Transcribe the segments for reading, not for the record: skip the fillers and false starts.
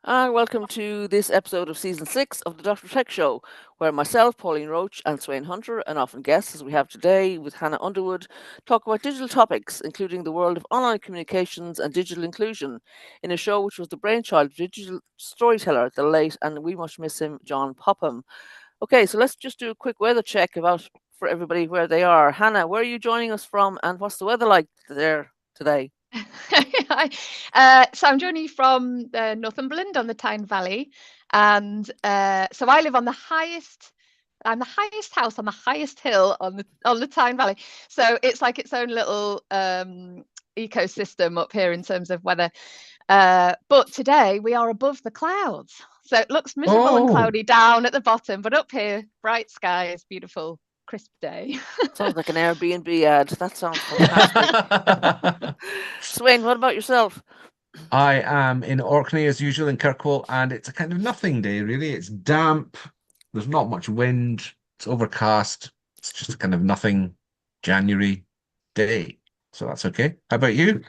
And welcome to this episode of Season 6 of the Dr. Tech Show, where myself, Pauline Roche, and Sweyn Hunter, and often guests as we have today with Hannah Underwood, talk about digital topics, including the world of online communications and digital inclusion, in a show which was the brainchild of digital storyteller, the late, and we must miss him, John Popham. Okay, so let's just do a quick weather check about for everybody where they are. Hannah, where are you joining us from, and what's the weather like there today? Hi. So I'm joining you from Northumberland on the Tyne Valley, and so I live on the highest. I'm the highest house on the highest hill on the Tyne Valley. So it's like its own little ecosystem up here in terms of weather. But today we are above the clouds, so it looks miserable and Oh, cloudy down at the bottom, but up here, bright skies, beautiful, crisp day. Sounds like an Airbnb ad. That sounds fantastic. Swain, what about yourself? I am in Orkney as usual in Kirkwall, and it's a kind of nothing day, really. It's damp, there's not much wind, it's overcast, it's just a kind of nothing January day. So that's okay. How about you?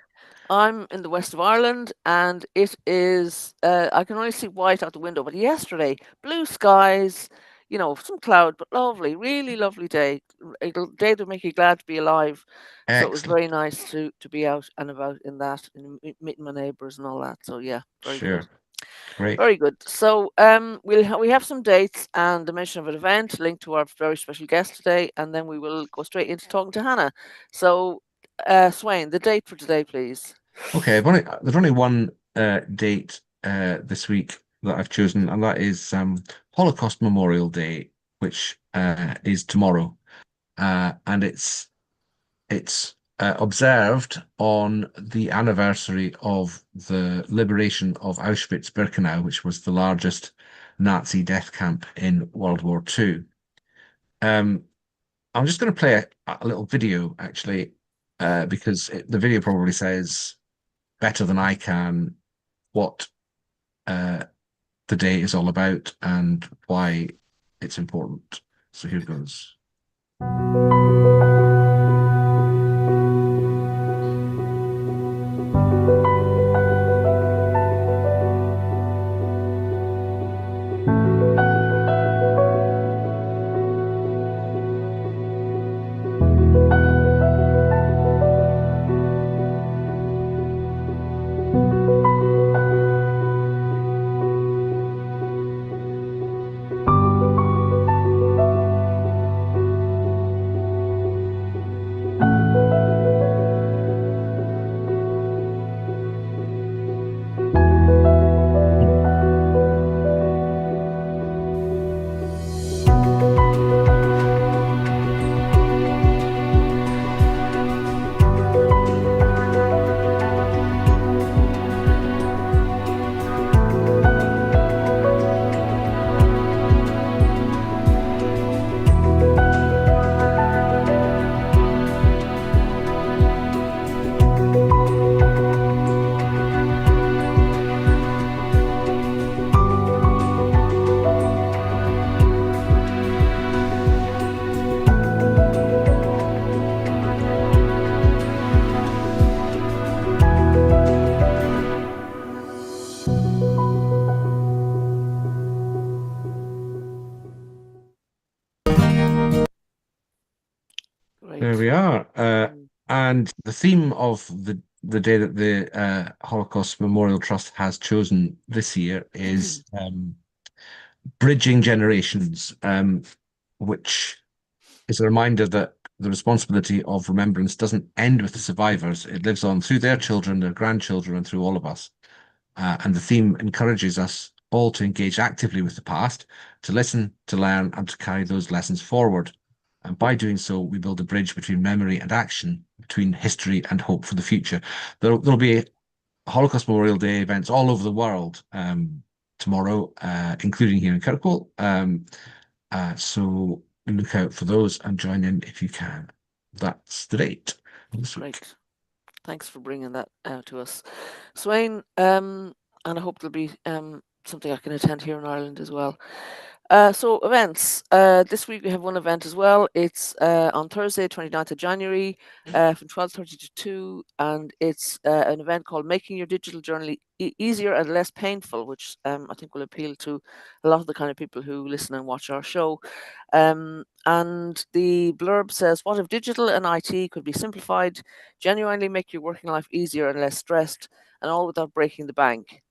I'm in the west of Ireland and it is, I can only see white out the window, but yesterday, blue skies, some cloud, but lovely, really lovely day. A day that make you glad to be alive. So it was Excellent. very nice to be out and about in that, and meeting my neighbours and all that. So yeah, very good. Sure. Great. Very good. So we have some dates and the mention of an event linked to our very special guest today, and then we will go straight into talking to Hannah. So, Swain, the date for today, please. Okay, there's only one date this week that I've chosen, and that is Holocaust Memorial Day, which is tomorrow. And it's observed on the anniversary of the liberation of Auschwitz-Birkenau, which was the largest Nazi death camp in World War II. Um, I'm just going to play a little video, actually, because the video probably says better than I can what uh, the day is all about and why it's important. So here goes. There Great. we are. Mm. And the theme of the day that the Holocaust Memorial Trust has chosen this year is bridging generations, which is a reminder that the responsibility of remembrance doesn't end with the survivors. It lives on through their children, their grandchildren, and through all of us. And the theme encourages us all to engage actively with the past, to listen, to learn, and to carry those lessons forward. And by doing so, we build a bridge between memory and action, between history and hope for the future. There'll be Holocaust Memorial Day events all over the world tomorrow, including here in Kirkwall. So look out for those and join in if you can. That's the date this week. Great. Thanks for bringing that to us, Swain. And I hope there'll be something I can attend here in Ireland as well. So events. This week we have one event as well. It's on Thursday, 29th of January, from 12:30 to 2, and it's an event called Making Your Digital Journey Easier and Less Painful, which I think will appeal to a lot of the kind of people who listen and watch our show. And the blurb says, "What if digital and IT could be simplified, genuinely make your working life easier and less stressed, and all without breaking the bank?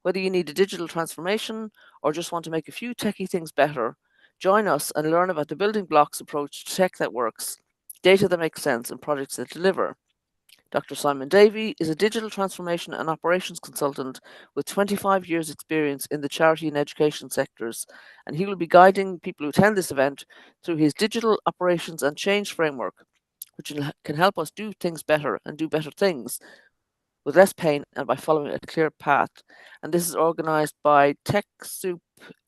Whether you need a digital transformation or just want to make a few techie things better, join us and learn about the building blocks approach to tech that works, data that makes sense, and projects that deliver." Dr. Simon Davey is a digital transformation and operations consultant with 25 years' experience in the charity and education sectors, and he will be guiding people who attend this event through his digital operations and change framework, which can help us do things better and do better things with less pain and by following a clear path. And this is organised by TechSoup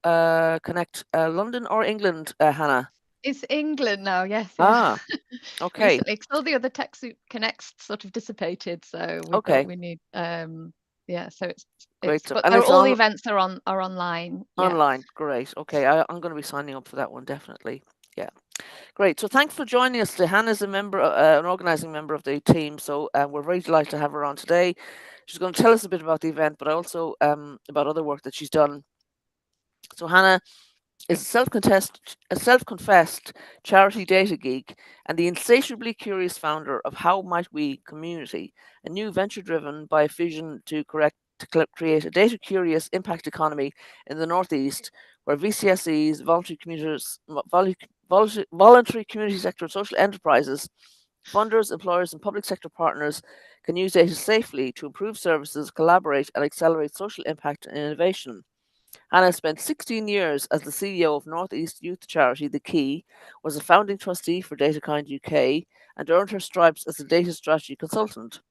Connect London or England, Hannah? It's England now, yes, yeah. Ah, okay, Recently, because all the other TechSoup Connects sort of dissipated, so we thought okay, we need yeah, so great it's stuff. but And they're it's all the on events are online. Yeah. online. Great. Okay, I'm going to be signing up for that one definitely. Yeah, great. So thanks for joining us today. Hannah's a member, an organising member of the team. So we're very delighted to have her on today. She's going to tell us a bit about the event, but also about other work that she's done. So Hannah is a self-confessed charity data geek and the insatiably curious founder of How Might We Community, a new venture driven by a vision to create a data-curious impact economy in the Northeast, where VCSEs, voluntary community sector and social enterprises, funders, employers, and public sector partners can use data safely to improve services, collaborate, and accelerate social impact and innovation. Hannah spent 16 years as the CEO of Northeast youth charity The Key, was a founding trustee for DataKind UK, and earned her stripes as a data strategy consultant.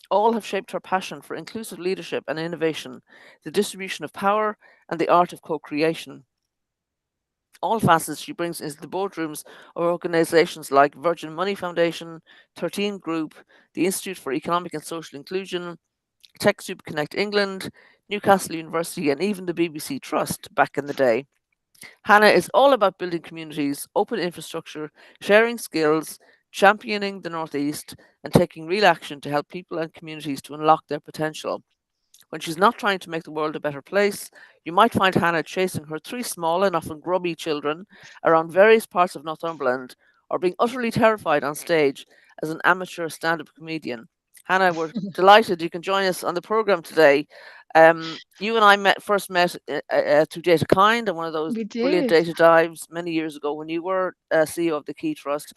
All have shaped her passion for inclusive leadership and innovation, the distribution of power, and the art of co creation. All facets she brings into the boardrooms of organisations like Virgin Money Foundation, 13 Group, the Institute for Economic and Social Inclusion, TechSoup Connect England, Newcastle University, and even the BBC Trust back in the day. Hannah is all about building communities, open infrastructure, sharing skills, championing the Northeast, and taking real action to help people and communities to unlock their potential. When she's not trying to make the world a better place, you might find Hannah chasing her three small and often grubby children around various parts of Northumberland, or being utterly terrified on stage as an amateur stand up comedian. Hannah, we're delighted you can join us on the programme today. You and I first met through Data Kind and one of those We brilliant did. data dives many years ago when you were CEO of the Key Trust.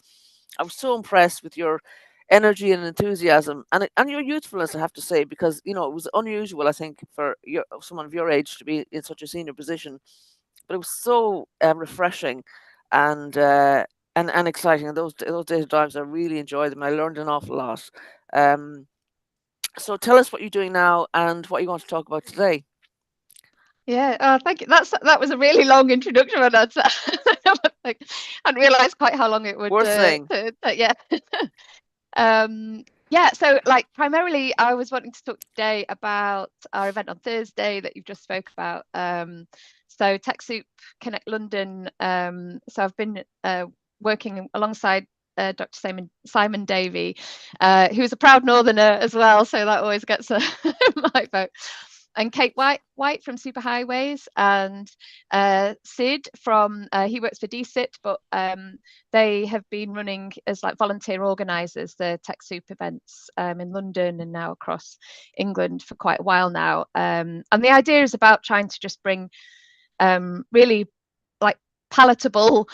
I was so impressed with your energy and enthusiasm and your youthfulness, I have to say, because it was unusual, I think, for someone of your age to be in such a senior position. But it was so refreshing and and exciting. And those data dives, I really enjoyed them. I learned an awful lot. Um, so tell us what you're doing now and what you want to talk about today. Yeah, thank you. That was a really long introduction, and I hadn't realised quite how long it would. Worth saying. Yeah. Yeah, so like primarily I was wanting to talk today about our event on Thursday that you've just spoke about. So TechSoup Connect London. So I've been working alongside Dr. Simon Davey, who's a proud Northerner as well, so that always gets my vote. And Kate White from Superhighways, and Sid from he works for DSIT, but they have been running as like volunteer organisers the TechSoup events in London and now across England for quite a while now. And the idea is about trying to just bring really like palatable,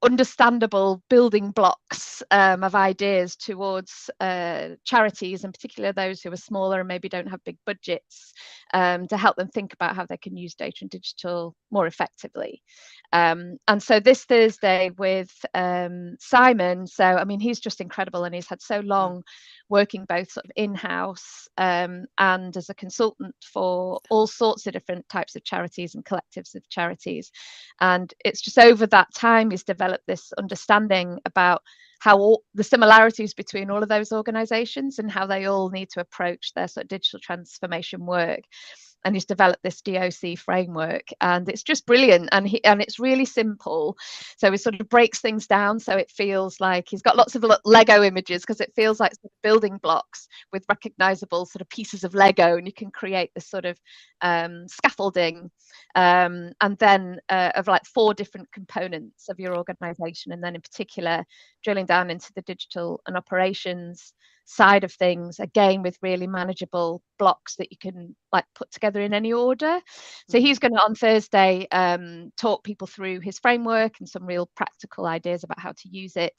understandable building blocks of ideas towards charities, in particular those who are smaller and maybe don't have big budgets, to help them think about how they can use data and digital more effectively. And so this Thursday with Simon, so I mean, he's just incredible, and he's had so long working both sort of in-house and as a consultant for all sorts of different types of charities and collectives of charities. And it's just over that time he's developed this understanding about how the similarities between all of those organizations and how they all need to approach their sort of digital transformation work. he's developed this DOC framework, and it's just brilliant, and it's really simple. So he sort of breaks things down so it feels like he's got lots of Lego images, because it feels like sort of building blocks with recognizable sort of pieces of Lego, and you can create this sort of scaffolding, and then of like 4 different components of your organization, and then in particular drilling down into the digital and operations side of things, again with really manageable blocks that you can like put together in any order. So he's going to on Thursday talk people through his framework and some real practical ideas about how to use it.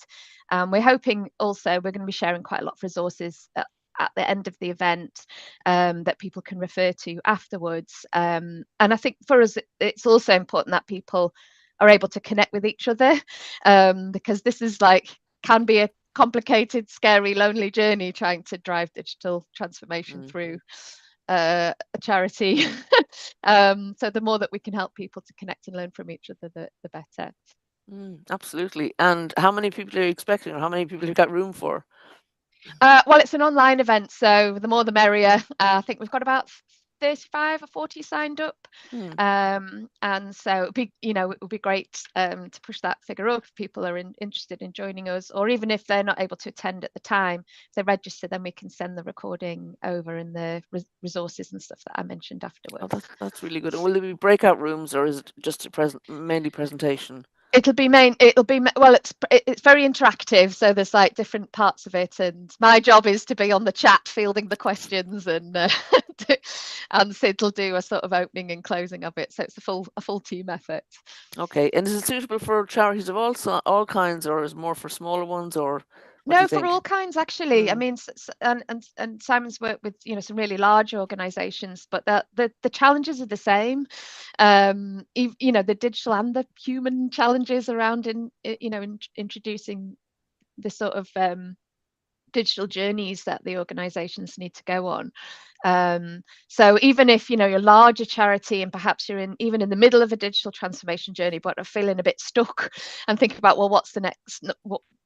We're hoping also we're going to be sharing quite a lot of resources at the end of the event that people can refer to afterwards. And I think for us it's also important that people are able to connect with each other, because this is like can be a complicated, scary, lonely journey trying to drive digital transformation through a charity. So the more that we can help people to connect and learn from each other, the better. Absolutely. And how many people are you expecting, or how many people have you got room for? Well, it's an online event, so the more the merrier. I think we've got about 35 or 40 signed up, and so it would be great to push that figure up if people are interested in joining us, or even if they're not able to attend at the time, if they register, then we can send the recording over and the resources and stuff that I mentioned afterwards. Oh, that's really good. And will there be breakout rooms, or is it just mainly presentation? It'll be well, it's very interactive, so there's like different parts of it, and my job is to be on the chat fielding the questions, and Sid will do a sort of opening and closing of it, so it's a full team effort. Okay, and is it suitable for charities of all kinds, or is it more for smaller ones, or no, for all kinds actually. I mean, and Simon's worked with some really large organizations, but the challenges are the same. The digital and the human challenges around introducing the sort of digital journeys that the organizations need to go on. So even if you're a larger charity and perhaps you're even in the middle of a digital transformation journey but are feeling a bit stuck and think about, well, what's the next,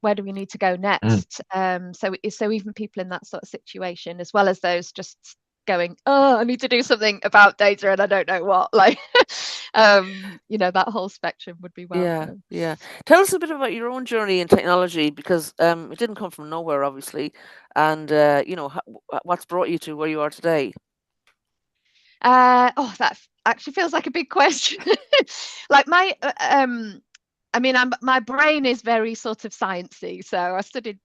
where do we need to go next? So even people in that sort of situation, as well as those just going, oh, I need to do something about data and I don't know what, like that whole spectrum would be welcome. Yeah. Tell us a bit about your own journey in technology, because it didn't come from nowhere, obviously, and what's brought you to where you are today. That actually feels like a big question. Like my my brain is very sort of sciencey, so I studied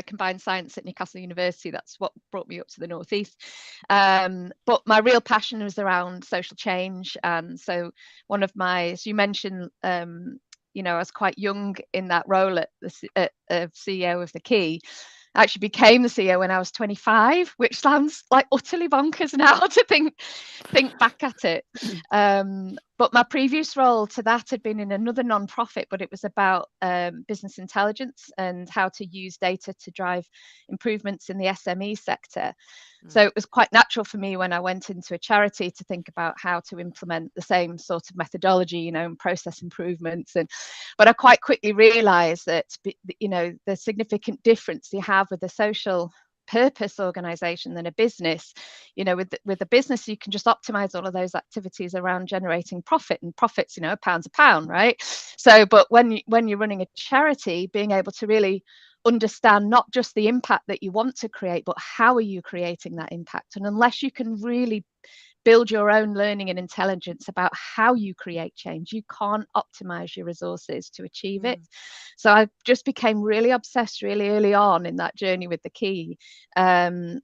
combined science at Newcastle University. That's what brought me up to the northeast. But my real passion was around social change, and so one of my, as you mentioned, I was quite young in that role at the CEO of the Key. I actually became the CEO when I was 25, which sounds like utterly bonkers now to think back at it. But my previous role to that had been in another non-profit, but it was about business intelligence and how to use data to drive improvements in the SME sector. So it was quite natural for me when I went into a charity to think about how to implement the same sort of methodology, and process improvements. But I quite quickly realized that, the significant difference you have with a social purpose organization than a business. With a business, you can just optimize all of those activities around generating profit, and profits, £1 a pound, right? So, but when you're running a charity, being able to really understand not just the impact that you want to create, but how are you creating that impact? And unless you can really build your own learning and intelligence about how you create change, you can't optimize your resources to achieve it. So I just became really obsessed really early on in that journey with the Key,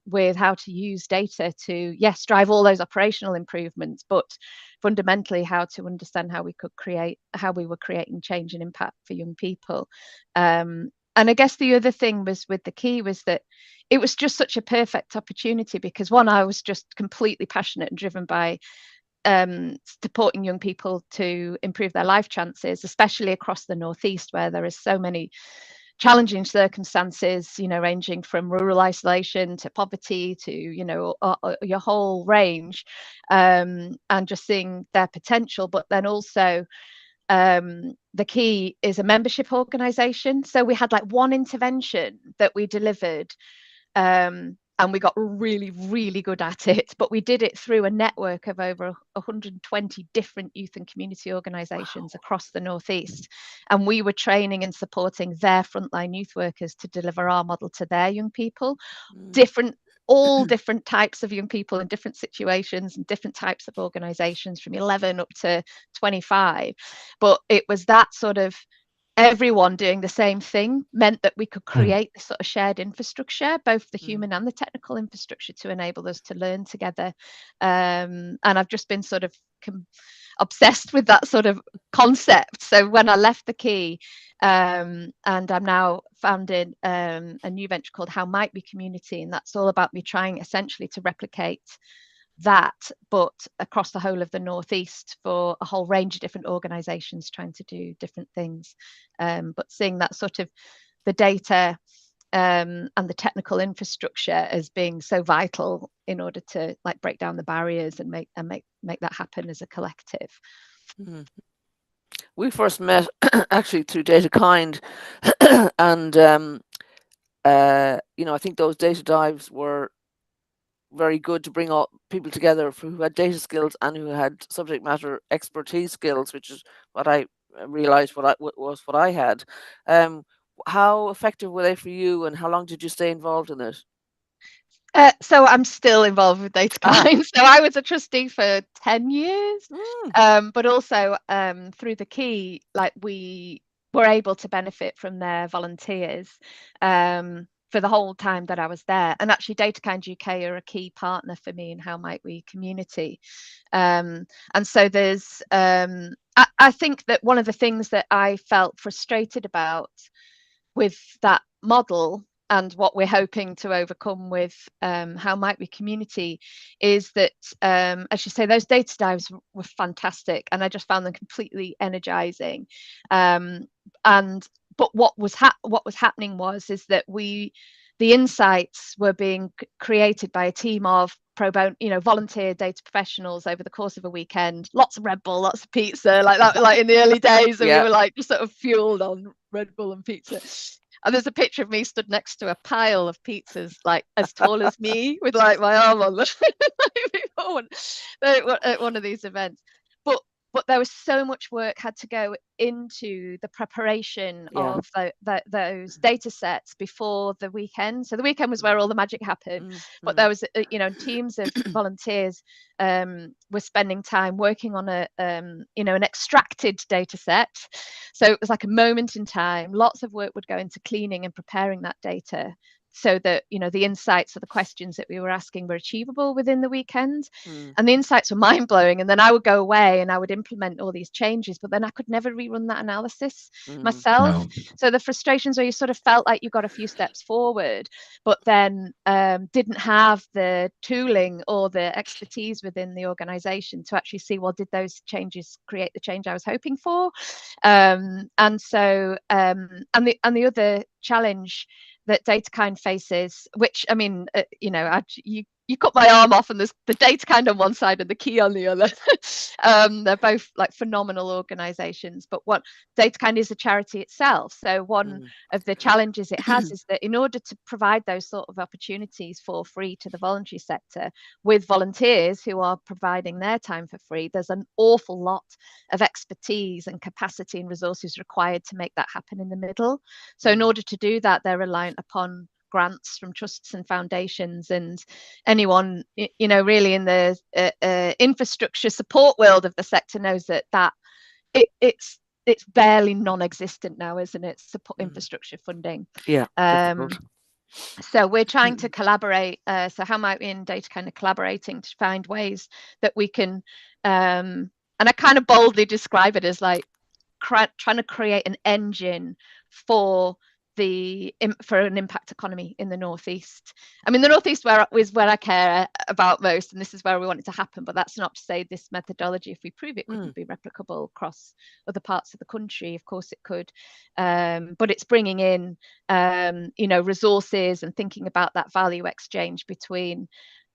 with how to use data to, yes, drive all those operational improvements, but fundamentally how to understand how we were creating change and impact for young people. And I guess the other thing was with the Key was that it was just such a perfect opportunity, because one, I was just completely passionate and driven by supporting young people to improve their life chances, especially across the northeast, where there are so many challenging circumstances, ranging from rural isolation to poverty to your whole range, and just seeing their potential. But then also the Key is a membership organization, so we had like one intervention that we delivered and we got really, really good at it. But we did it through a network of over 120 different youth and community organisations across the Northeast. And we were training and supporting their frontline youth workers to deliver our model to their young people. All different types of young people in different situations and different types of organisations, from 11 up to 25. But it was that sort of everyone doing the same thing meant that we could create this sort of shared infrastructure, both the human and the technical infrastructure, to enable us to learn together. And I've just been sort of obsessed with that sort of concept. So when I left the Key, and I'm now founding a new venture called How Might We Community, and that's all about me trying essentially to replicate that, but across the whole of the Northeast for a whole range of different organisations trying to do different things, but seeing that sort of the data and the technical infrastructure as being so vital in order to like break down the barriers and make that happen as a collective. We first met actually through DataKind, and I think those data dives were very good to bring all people together who had data skills and who had subject matter expertise skills, which is what I realized was what I had. How effective were they for you, and how long did you stay involved in it? So I'm still involved with DataKind. So I was a trustee for 10 years, but also through the Key, like we were able to benefit from their volunteers for the whole time that I was there. And actually DataKind UK are a key partner for me in How Might We Community. And so there's, I think that one of the things that I felt frustrated about with that model, and what we're hoping to overcome with How Might We Community, is that, as you say, those data dives were fantastic, and I just found them completely energizing. But what was happening is that the insights were being created by a team of pro bono, volunteer data professionals over the course of a weekend. Lots of Red Bull, lots of pizza, like that, like in the early days, and we were like just sort of fueled on Red Bull and pizza. And there's a picture of me stood next to a pile of pizzas, like as tall as me, with like my arm on them at one of these events. But there was so much work had to go into the preparation of those data sets before the weekend. So the weekend was where all the magic happened. But there was, teams of volunteers were spending time working on an extracted data set. So it was like a moment in time. Lots of work would go into cleaning and preparing that data, so that the insights or the questions that we were asking were achievable within the weekend. And the insights were mind-blowing, and then I would go away and I would implement all these changes, but then I could never rerun that analysis myself. No. So the frustrations where you sort of felt like you got a few steps forward, but then didn't have the tooling or the expertise within the organization to actually see, well, did those changes create the change I was hoping for? And the other challenge that DataKind faces, which, I mean, you cut my arm off and there's the DataKind on one side and the Key on the other. They're both like phenomenal organizations, but DataKind is a charity itself. So one of the challenges it has is that in order to provide those sort of opportunities for free to the voluntary sector with volunteers who are providing their time for free, there's an awful lot of expertise and capacity and resources required to make that happen in the middle. So in order to do that, they're reliant upon grants from trusts and foundations, and anyone really in the infrastructure support world of the sector knows that it's barely non-existent now, isn't it? Support infrastructure funding. So we're trying to collaborate. So How Might We in DataKind of collaborating to find ways that we can, and I kind of boldly describe it as like trying to create an engine for an impact economy in the Northeast. I mean, the Northeast is where I care about most, and this is where we want it to happen. But that's not to say this methodology, if we prove it, couldn't be replicable across other parts of the country. Of course, it could. But it's bringing in, resources and thinking about that value exchange between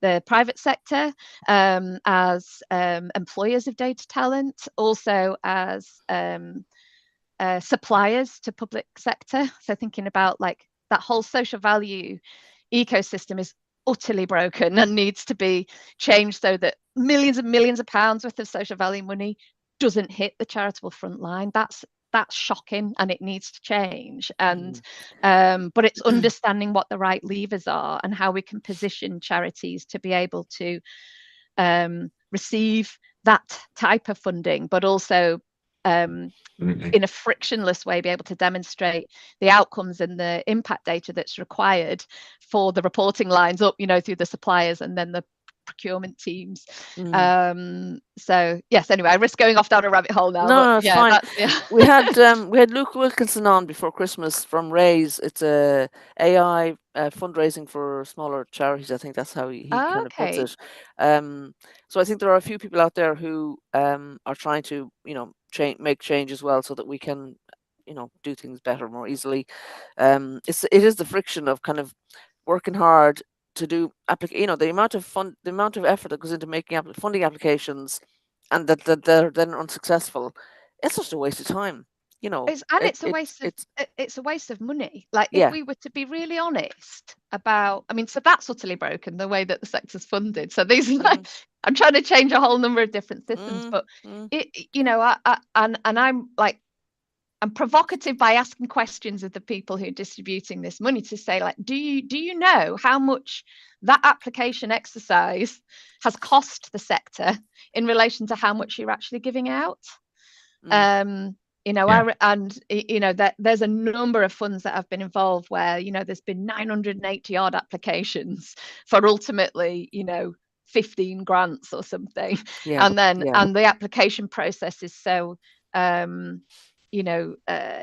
the private sector as employers of data talent, also as suppliers to public sector. So thinking about like that whole social value ecosystem is utterly broken and needs to be changed so that millions and millions of pounds worth of social value money doesn't hit the charitable front line. That's shocking, and it needs to change. And but it's understanding what the right levers are and how we can position charities to be able to receive that type of funding, but also in a frictionless way be able to demonstrate the outcomes and the impact data that's required for the reporting lines up, through the suppliers and then the procurement teams. So yes, anyway, I risk going off down a rabbit hole now. No, it's fine. We had Luke Wilkinson on before Christmas from Raise. It's a AI fundraising for smaller charities. I think that's how he kind of puts it. So I think there are a few people out there who are trying to make change as well, so that we can do things better, more easily. It is the friction of kind of working hard to do the amount of effort that goes into making funding applications, and that they're then unsuccessful. It's just a waste of time, it's a waste of money. Like, if we were to be really honest about, so that's utterly broken, the way that the sector's funded. So these I'm trying to change a whole number of different systems, but I'm provocative by asking questions of the people who are distributing this money to say, like, do you know how much that application exercise has cost the sector in relation to how much you're actually giving out? There's a number of funds that have been involved where there's been 980 odd applications for ultimately 15 grants or something, and the application process is so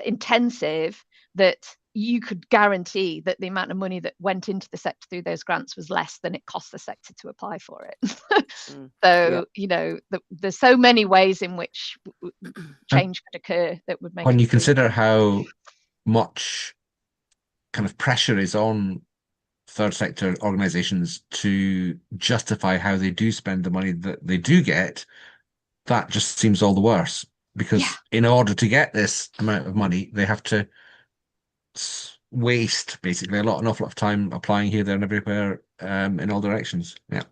intensive that you could guarantee that the amount of money that went into the sector through those grants was less than it cost the sector to apply for it. There's so many ways in which change could occur that would make when you consider how much kind of pressure is on third sector organizations to justify how they do spend the money that they do get, that just seems all the worse. Because in order to get this amount of money, they have to waste basically an awful lot of time applying here, there, and everywhere, in all directions. I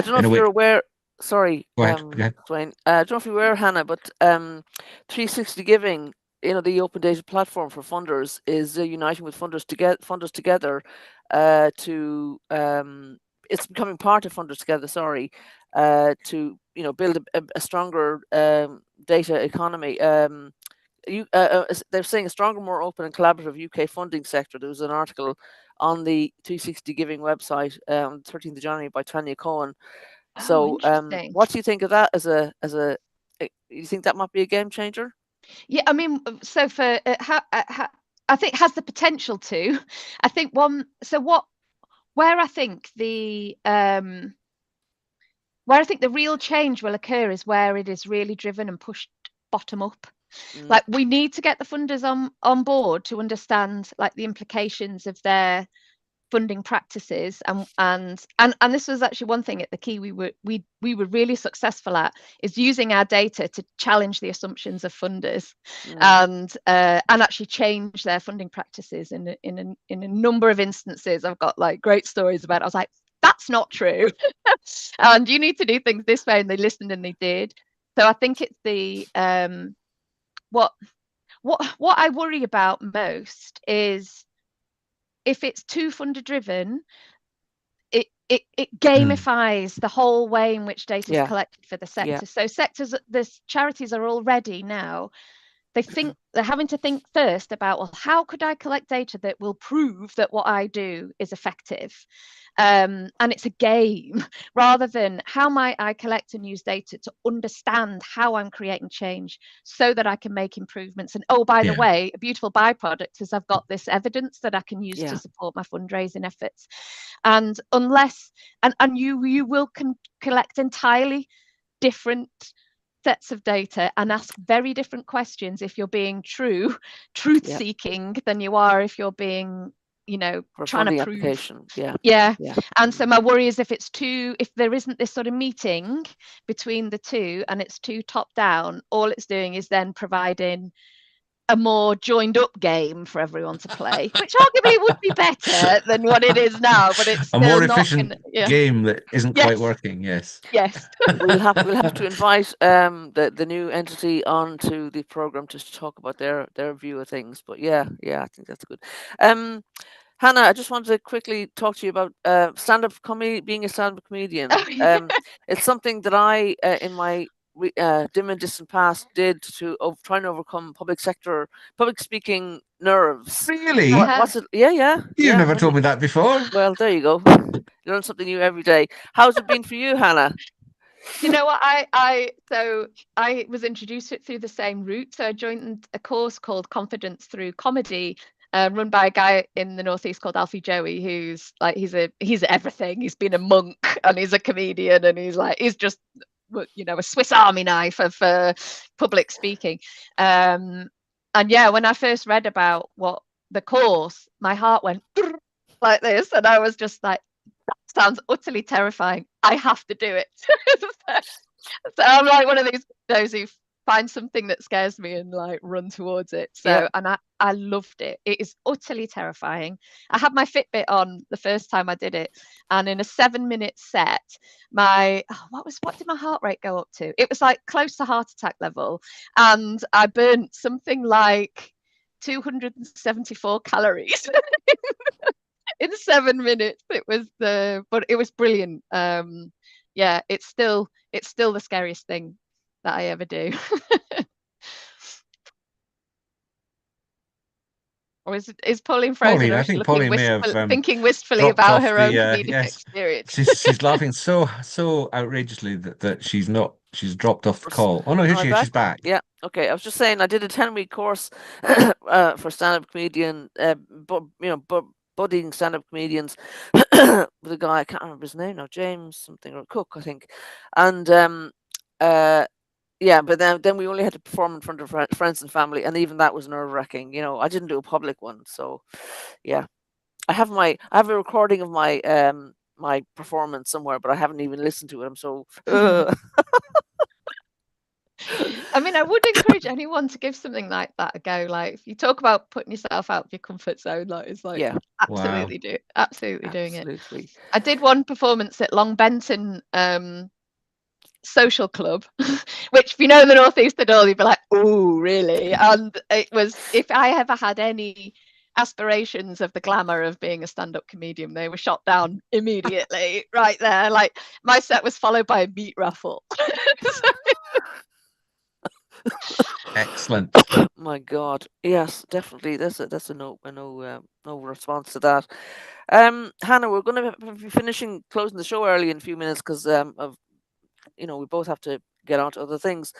don't know if you're aware. Sorry, go ahead. Sweyn. I don't know if you're aware, Hannah, but 360 Giving, the open data platform for funders, is uniting with funders together to. It's becoming part of Funders Together. Sorry, to build a stronger data economy. They're saying a stronger, more open and collaborative UK funding sector. There was an article on the 360 Giving website on 13th of January by Tanya Cohen. So, what do you think of that? You think that might be a game changer? Yeah, so for I think it has the potential to. I think where I think the real change will occur is where it is really driven and pushed bottom up. Like, we need to get the funders on board to understand, like, the implications of their funding practices, and this was actually one thing at the Key we were really successful at, is using our data to challenge the assumptions of funders and actually change their funding practices in a number of instances. I've got like great stories about it. I was like, that's not true. And you need to do things this way, and they listened and they did. So I think it's the what I worry about most is if it's too funder driven, it gamifies the whole way in which data is collected for the sector. So the charities are already now, they're having to think first about, well, how could I collect data that will prove that what I do is effective? And it's a game rather than how might I collect and use data to understand how I'm creating change so that I can make improvements. And by the way, a beautiful byproduct is I've got this evidence that I can use to support my fundraising efforts. And unless and you will collect entirely different sets of data and ask very different questions if you're being truth seeking than you are if you're being trying to prove. And so my worry is if there isn't this sort of meeting between the two and it's too top down, all it's doing is then providing a more joined up game for everyone to play, which arguably would be better than what it is now, but it's A still more not efficient gonna, game that isn't quite Yes. working. Yes. Yes. We'll have to invite the new entity onto the program to talk about their view of things. But yeah, I think that's good. Hannah, I just wanted to quickly talk to you about stand-up comedy, being a stand-up comedian. Oh, yeah. It's something that I, in my dim and distant past, did to try and overcome public speaking nerves. Really? What's it? Yeah. You've never told me that before. Well, there you go. You learn something new every day. How's it been for you, Hannah? You know what? So I was introduced to it through the same route. So I joined a course called Confidence Through Comedy, run by a guy in the Northeast called Alfie Joey, who's like he's everything. He's been a monk and he's a comedian, and he's just a Swiss Army knife of public speaking. And yeah, when I first read about what the course, my heart went like this, and I was just like, that sounds utterly terrifying. I have to do it. So I'm like one of those who find something that scares me and like run towards it. So and I loved it. It is utterly terrifying. I had my Fitbit on the first time I did it, and in a 7-minute set, what did my heart rate go up to? It was like close to heart attack level, and I burnt something like 274 calories. In 7 minutes. But it was brilliant. Yeah, it's still the scariest thing that I ever do. Or is Pauline frozen? Pauline, or I is she think Pauline may have thinking wistfully dropped about off her own comedic yes. experience? She's laughing so outrageously that she's dropped off the call. Oh no, here Am I she is. She's back. Yeah. Okay. I was just saying I did a 10-week course for stand-up comedian, budding stand-up comedians with a guy, I can't remember his name now, James something or Cook, I think. And yeah, but then we only had to perform in front of friends and family, and even that was nerve-wracking. I didn't do a public one, so yeah. I have a recording of my my performance somewhere, but I haven't even listened to it. I'm so I mean, I would encourage anyone to give something like that a go. Like, if you talk about putting yourself out of your comfort zone, like it's like absolutely doing it. I did one performance at Long Benton Social Club, which if you know the Northeast at all, you'd be like, oh, really? And it was, if I ever had any aspirations of the glamour of being a stand-up comedian, they were shot down immediately right there. Like, my set was followed by a meat raffle. Excellent. My God, yes, definitely. That's a no response to that. Hannah, we're going to be closing the show early in a few minutes because we both have to get on to other things.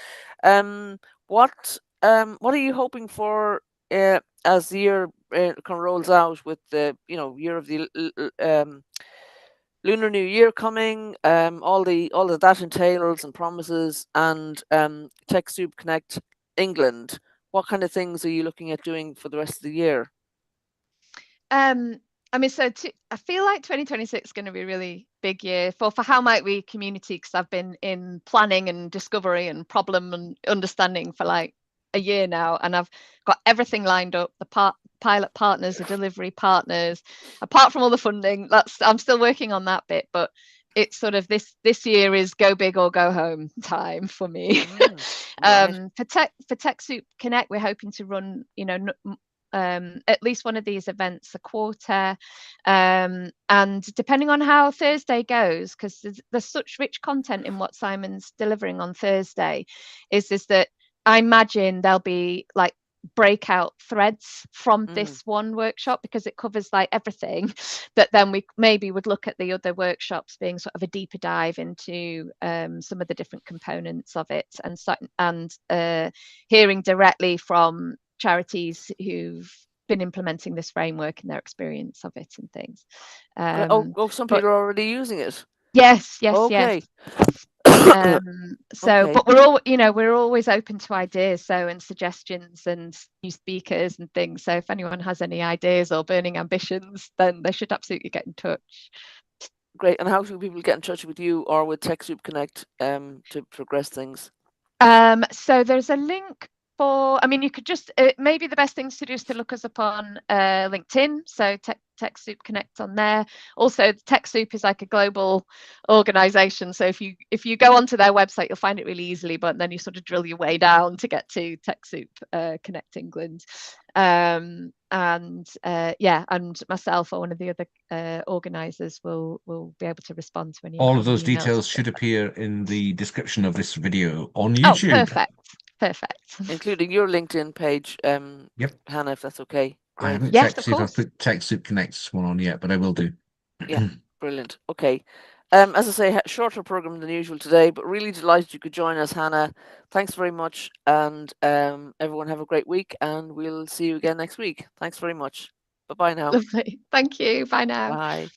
What are you hoping for as the year kind of rolls out with the year of the Lunar New Year coming, all that entails and promises, and TechSoup Connect England. What kind of things are you looking at doing for the rest of the year? I mean, I feel like 2026 is going to be a really big year for How Might We community, because I've been in planning and discovery and problem and understanding for like a year now, and I've got everything lined up, the pilot partners, the delivery partners, apart from all the funding. I'm still working on that bit, but it's sort of this year is go big or go home time for me. Right. For TechSoup Connect, we're hoping to run at least one of these events a quarter, and depending on how Thursday goes, because there's such rich content in what Simon's delivering on Thursday, is that I imagine there'll be like breakout threads from this one workshop, because it covers like everything, that then we maybe would look at the other workshops being sort of a deeper dive into some of the different components of it, and hearing directly from charities who've been implementing this framework and their experience of it and things. Some people are already using it. Yes. Okay. But we're always open to ideas, and suggestions and new speakers and things. So if anyone has any ideas or burning ambitions, then they should absolutely get in touch. Great. And how should people get in touch with you or with TechSoup Connect to progress things? So there's a link I mean, you could just maybe the best things to do is to look us up on LinkedIn. So TechSoup Connect on there. Also, TechSoup is like a global organization. So if you go onto their website, you'll find it really easily. But then you sort of drill your way down to get to TechSoup Connect England. And myself or one of the other organisers will be able to respond to any. All of those details should appear in the description of this video on YouTube. Oh, perfect. Including your LinkedIn page, Yep. Hannah, if that's okay. I haven't Yes, checked of see if I've course. put TechSoup Connects one on yet, but I will do. Yeah, brilliant. Okay. As I say, shorter program than usual today, but really delighted you could join us, Hannah. Thanks very much, and everyone have a great week, and we'll see you again next week. Thanks very much. Bye-bye now. Lovely. Thank you. Bye now. Bye.